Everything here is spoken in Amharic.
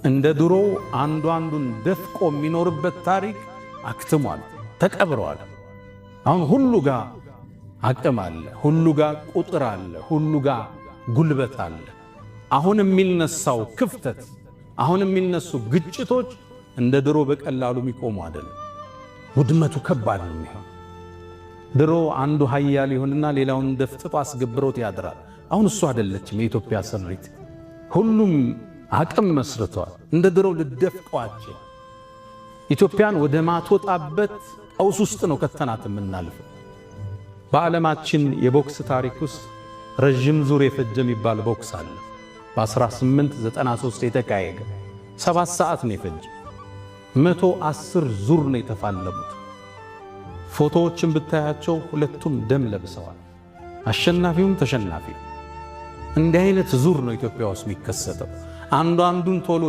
እንደ ድሮ አንዱ አንዱን ደፍቆ የሚኖርበት ታሪክ አክትሟል፣ ተቀብሯል። አሁን ሁሉ ጋር አቅም አለ፣ ሁሉ ጋር ቁጥር አለ፣ ሁሉ ጋር ጉልበት አለ። አሁን የሚነሳው ክፍተት፣ አሁን የሚነሱ ግጭቶች እንደ ድሮ በቀላሉ የሚቆሙ አይደለም። ውድመቱ ከባድ ነው የሚሆን። ድሮ አንዱ ኃያል ይሆንና ሌላውን ደፍጥጦ አስገብሮት ያድራል። አሁን እሱ አይደለችም የኢትዮጵያ ስሪት። ሁሉም አቅም መስርቷል። እንደ ድሮ ልደፍቀዋቸው ኢትዮጵያን ወደ ማትወጣበት ቀውስ ውስጥ ነው ከተናት የምናልፈው። በዓለማችን የቦክስ ታሪክ ውስጥ ረዥም ዙር የፈጀ የሚባል ቦክስ አለ። በ1893 የተካሄደ 7 ሰዓት ነው የፈጀ። 110 ዙር ነው የተፋለሙት። ፎቶዎችን ብታያቸው ሁለቱም ደም ለብሰዋል፣ አሸናፊውም ተሸናፊው። እንዲህ አይነት ዙር ነው ኢትዮጵያ ውስጥ የሚከሰተው። አንዱ አንዱን ቶሎ